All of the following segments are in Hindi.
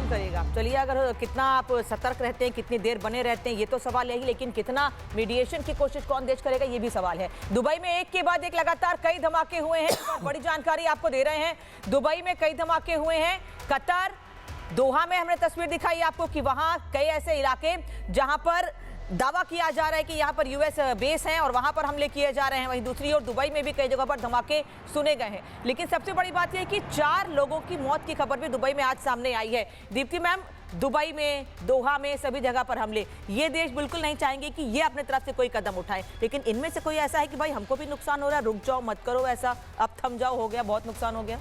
कौन करेगा? चलिए, अगर कितना आप सतर्क रहते हैं, कितनी देर बने रहते हैं, ये तो सवाल है ही, लेकिन कितना मीडिएशन की कोशिश कौन देश करेगा, ये भी सवाल है। दुबई में एक के बाद एक लगातार कई धमाके हुए हैं और बड़ी जानकारी आपको दे रहे हैं। दुबई में कई धमाके हुए हैं। कतर, दोहा में हमने तस्वीर दिखाई आपको कि वहां कई ऐसे इलाके जहां पर दावा किया जा रहा है कि यहां पर यूएस बेस हैं और वहां पर हमले किए जा रहे हैं। वहीं दूसरी ओर दुबई में भी कई जगह पर धमाके सुने गए हैं। लेकिन सबसे बड़ी बात यह है कि 4 लोगों की मौत की खबर भी दुबई में आज सामने आई है। दीप्ति मैम, दुबई में, दोहा में, सभी जगह पर हमले, ये देश बिल्कुल नहीं चाहेंगे कि ये अपने तरफ से कोई कदम उठाए, लेकिन इनमें से कोई ऐसा है कि भाई हमको भी नुकसान हो रहा है, रुक जाओ, मत करो ऐसा, अब थम जाओ, हो गया, बहुत नुकसान हो गया?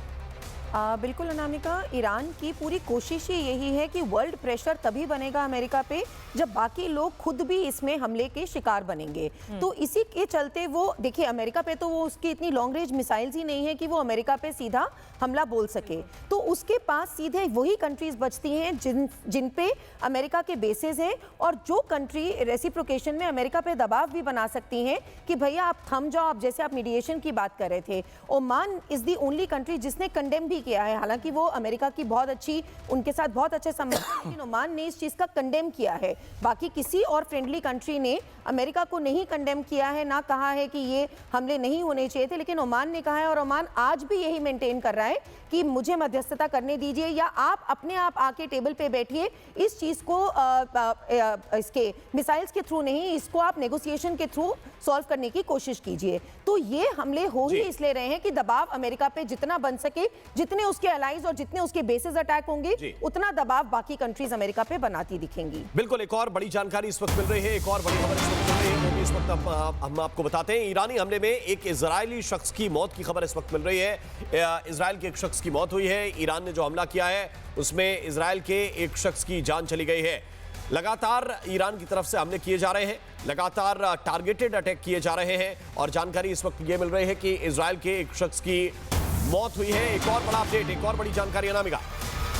बिल्कुल अनामिका, ईरान की पूरी कोशिश ही यही है कि वर्ल्ड प्रेशर तभी बनेगा अमेरिका पे जब बाकी लोग खुद भी इसमें हमले के शिकार बनेंगे। तो इसी के चलते वो देखिए, अमेरिका पे तो वो उसकी इतनी लॉन्ग रेंज मिसाइल्स ही नहीं है कि वो अमेरिका पे सीधा हमला बोल सके, तो उसके पास सीधे वही कंट्रीज बचती हैं जिन पे अमेरिका के बेसेस हैं और जो कंट्री रेसिप्रोकेशन में अमेरिका पे दबाव भी बना सकती हैं कि भैया आप थम जाओ। आप जैसे आप मीडिएशन की बात कर रहे थे, Oman is the only country जिसने कंडेम किया है। हालांकि वो अमेरिका की बहुत अच्छी, उनके साथ बहुत अच्छे संबंध हैं, लेकिन ओमान ने इस चीज का कंडेम किया है। बाकी किसी और फ्रेंडली कंट्री ने अमेरिका को नहीं कंडेम किया है, ना कहा है कि ये हमले नहीं होने चाहिए थे, लेकिन ओमान ने कहा है और ओमान आज भी यही मेंटेन कर रहा है कि मुझे मध्यस्थता करने दीजिए या आप अपने आप आके टेबल पे बैठिए। इस चीज को इसके मिसाइल्स के थ्रू नहीं, इसको आप नेगोशिएशन के थ्रू सॉल्व करने की कोशिश कीजिए। तो ये हमले हो ही इसलिए रहे हैं कि दबाव अमेरिका पे जितना बन सके, जितने उसके अलाइज और जितने उसके बेसिस अटैक होंगे, उतना दबाव बाकी कंट्रीज अमेरिका पे बनाती दिखेंगी। बिल्कुल, एक और बड़ी जानकारी इस वक्त मिल रही है, एक और बड़ी खबर इस वक्त मिल रही है, वो भी इस वक्त हम आपको बताते हैं। ईरानी हमले में एक इजरायली शख्स की मौत की खबर इस वक्त मिल रही है। इजरायल के एक शख्स की मौत हुई है। ईरान ने जो हमला किया है उसमें इजरायल के एक शख्स की जान चली गई है। लगातार ईरान की तरफ से हमले किए जा रहे हैं, लगातार टारगेटेड अटैक किए जा रहे हैं और जानकारी इस वक्त ये मिल रही है कि इजरायल के एक शख्स की मौत हुई है। एक और बड़ा अपडेट, एक और बड़ी जानकारी अनामिका।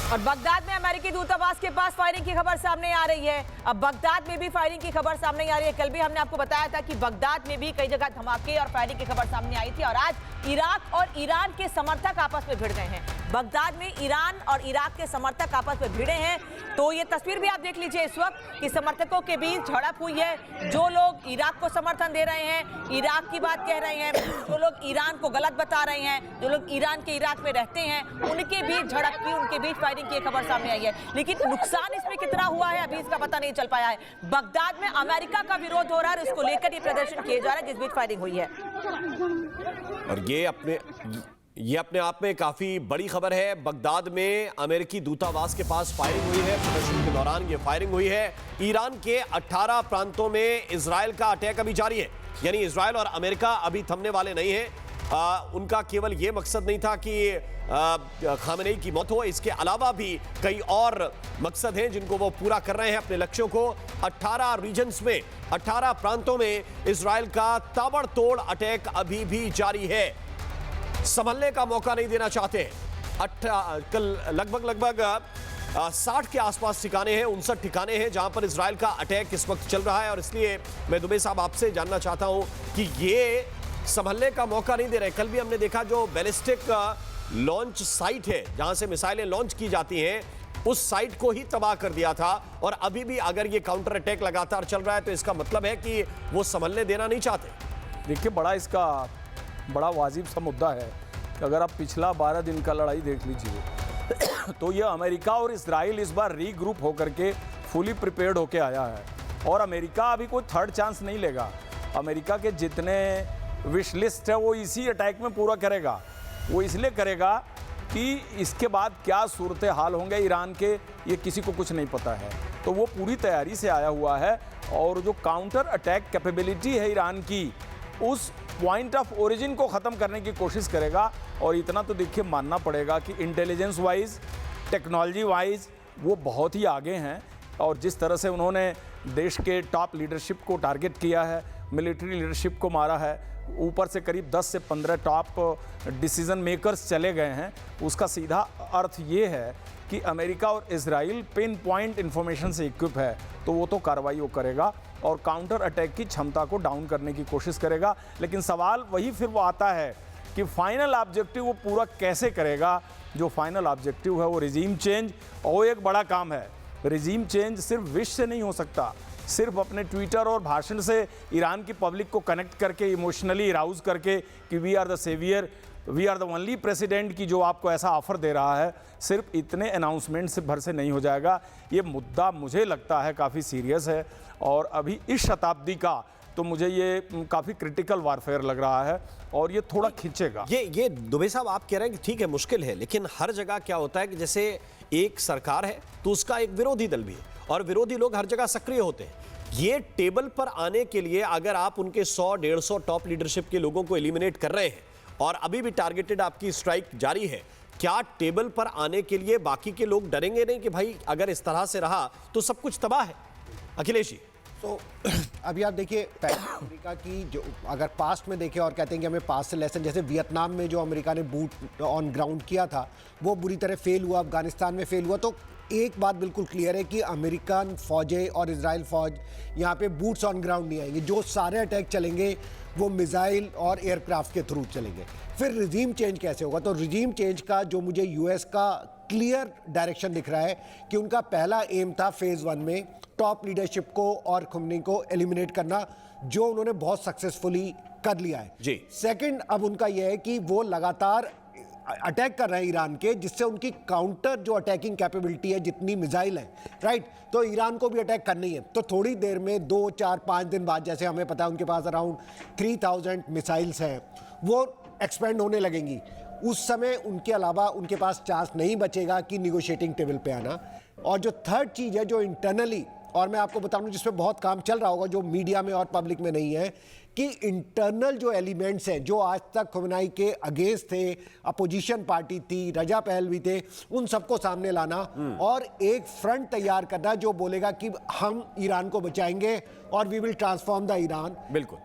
और बगदाद में अमेरिकी दूतावास के पास फायरिंग की खबर सामने आ रही है। अब बगदाद में भी फायरिंग की खबर सामने आ रही है। कल भी हमने आपको बताया था कि बगदाद में भी कई जगह धमाके और फायरिंग की खबर सामने आई थी और आज इराक और ईरान के समर्थक आपस में भिड़ गए हैं। बगदाद में ईरान और इराक के समर्थक आपस में भिड़े हैं। तो ये तस्वीर भी आप देख लीजिए इस वक्त कि समर्थकों के बीच झड़प हुई है। जो लोग इराक को समर्थन दे रहे हैं, इराक की बात कह रहे हैं, जो लोग ईरान को गलत बता रहे हैं, जो लोग ईरान के इराक में रहते हैं, उनके बीच झड़प की, उनके बीच फायरिंग की खबर सामने आई है। लेकिन नुकसान इसमें कितना हुआ है अभी इसका पता नहीं चल पाया है। बगदाद में अमेरिका का विरोध हो रहा है और इसको लेकर ये प्रदर्शन किए जा रहा है जिस बीच फायरिंग हुई है। और ये अपने आप में काफी बड़ी खबर है। बगदाद में अमेरिकी दूतावास के पास फायरिंग हुई है। प्रदर्शन के दौरान ये फायरिंग हुई है। ईरान के 18 प्रांतों में इजरायल का अटैक अभी जारी है, यानी इजरायल और अमेरिका अभी थमने वाले नहीं हैं। उनका केवल ये मकसद नहीं था कि खामेनेई की मौत हो, इसके अलावा भी कई और मकसद हैं जिनको वो पूरा कर रहे हैं अपने लक्ष्यों को। 18 रीजन्स में, 18 प्रांतों में इजरायल का ताबड़तोड़ अटैक अभी भी जारी है। संभलने का मौका नहीं देना चाहते। कल लगभग 60 के आसपास ठिकाने हैं, 59 ठिकाने हैं जहां पर इजरायल का अटैक इस वक्त चल रहा है। और इसलिए मैं दुबे साहब आपसे जानना चाहता हूं कि ये संभलने का मौका नहीं दे रहे। कल भी हमने देखा जो बैलिस्टिक लॉन्च साइट है जहां से मिसाइलें लॉन्च की जाती हैं, उस साइट को ही तबाह कर दिया था। और अभी भी अगर ये काउंटर अटैक लगातार चल रहा है तो इसका मतलब है कि वो संभलने देना नहीं चाहते। देखिए, बड़ा वाजिब सा मुद्दा है कि अगर आप पिछला 12 दिन का लड़ाई देख लीजिए तो ये अमेरिका और इजराइल इस बार रीग्रुप होकर के फुली प्रिपेयर्ड होके आया है और अमेरिका अभी कोई थर्ड चांस नहीं लेगा। अमेरिका के जितने विश लिस्ट है वो इसी अटैक में पूरा करेगा। वो इसलिए करेगा कि इसके बाद क्या सूरत हाल होंगे ईरान के, ये किसी को कुछ नहीं पता है। तो वो पूरी तैयारी से आया हुआ है और जो काउंटर अटैक कैपेबिलिटी है ईरान की, उस पॉइंट ऑफ ओरिजिन को ख़त्म करने की कोशिश करेगा। और इतना तो देखिए मानना पड़ेगा कि इंटेलिजेंस वाइज, टेक्नोलॉजी वाइज वो बहुत ही आगे हैं। और जिस तरह से उन्होंने देश के टॉप लीडरशिप को टारगेट किया है, मिलिट्री लीडरशिप को मारा है, ऊपर से करीब 10 से 15 टॉप डिसीजन मेकर्स चले गए हैं, उसका सीधा अर्थ ये है कि अमेरिका और इजराइल पिन पॉइंट इन्फॉर्मेशन से इक्विप है। तो वो तो कार्रवाई वो करेगा और काउंटर अटैक की क्षमता को डाउन करने की कोशिश करेगा। लेकिन सवाल वही फिर वो आता है कि फाइनल ऑब्जेक्टिव वो पूरा कैसे करेगा। जो फाइनल ऑब्जेक्टिव है वो रिजीम चेंज, और वो एक बड़ा काम है। रिजीम चेंज सिर्फ विश से नहीं हो सकता, सिर्फ अपने ट्विटर और भाषण से ईरान की पब्लिक को कनेक्ट करके, इमोशनली अराउज करके कि we are the saviour, we are the only president की जो आपको ऐसा ऑफर दे रहा है, सिर्फ इतने अनाउंसमेंट से भर से नहीं हो जाएगा। ये मुद्दा मुझे लगता है काफ़ी सीरियस है, और अभी इस शताब्दी का तो मुझे ये काफ़ी क्रिटिकल वारफेयर लग रहा है, और ये थोड़ा खींचेगा। ये दुबे साहब आप कह रहे हैं कि ठीक है मुश्किल है, लेकिन हर जगह क्या होता है कि जैसे एक सरकार है तो उसका एक विरोधी दल भी है, और विरोधी लोग हर जगह सक्रिय होते हैं। ये टेबल पर आने के लिए अगर आप उनके 100-150 टॉप लीडरशिप के लोगों को एलिमिनेट कर रहे हैं, और अभी भी टारगेटेड आपकी स्ट्राइक जारी है, क्या टेबल पर आने के लिए बाकी के लोग डरेंगे नहीं कि भाई अगर इस तरह से रहा तो सब कुछ तबाह है? अखिलेश जी। तो अभी आप देखिए, अमेरिका की जो अगर पास्ट में देखें और कहते हैं कि हमें पास्ट से लेसन, जैसे वियतनाम में जो अमेरिका ने बूट ऑन ग्राउंड किया था वो बुरी तरह फेल हुआ, अफगानिस्तान में फेल हुआ। तो एक बात बिल्कुल क्लियर है कि अमेरिकन फौजें और इजराइल फौज यहाँ पे बूट्स ऑन ग्राउंड नहीं आएंगे। जो सारे अटैक चलेंगे वो मिसाइल और एयरक्राफ्ट के थ्रू चलेंगे। फिर रिजीम चेंज कैसे होगा? तो रिजीम चेंज का जो मुझे यूएस का क्लियर डायरेक्शन दिख रहा है कि उनका पहला एम था फेज़ 1 में टॉप लीडरशिप को और खुमनी को एलिमिनेट करना, जो उन्होंने बहुत सक्सेसफुली कर लिया है जी। सेकंड, अब उनका यह है कि वो लगातार अटैक कर रहे हैं ईरान के, जिससे उनकी काउंटर जो अटैकिंग कैपेबिलिटी है, जितनी मिसाइल है, राइट, तो ईरान को भी अटैक करनी है। तो थोड़ी देर में 2, 4, 5 दिन बाद, जैसे हमें पता है उनके पास अराउंड 3000 मिसाइल्स हैं, वो एक्सपेंड होने लगेंगी। उस समय उनके अलावा उनके पास चांस नहीं बचेगा कि निगोशिएटिंग टेबल पे आना। और जो थर्ड चीज़ है जो इंटरनली, और मैं आपको बताऊं जिस पे बहुत काम चल रहा होगा, जो मीडिया में और पब्लिक में नहीं है, कि इंटरनल जो एलिमेंट्स हैं जो आज तक खुमनाई के अगेंस्ट थे, अपोजिशन पार्टी थी, रजा पहलवी थे, उन सबको सामने लाना और एक फ्रंट तैयार करना जो बोलेगा कि हम ईरान को बचाएंगे और we will transform the Iran. बिल्कुल।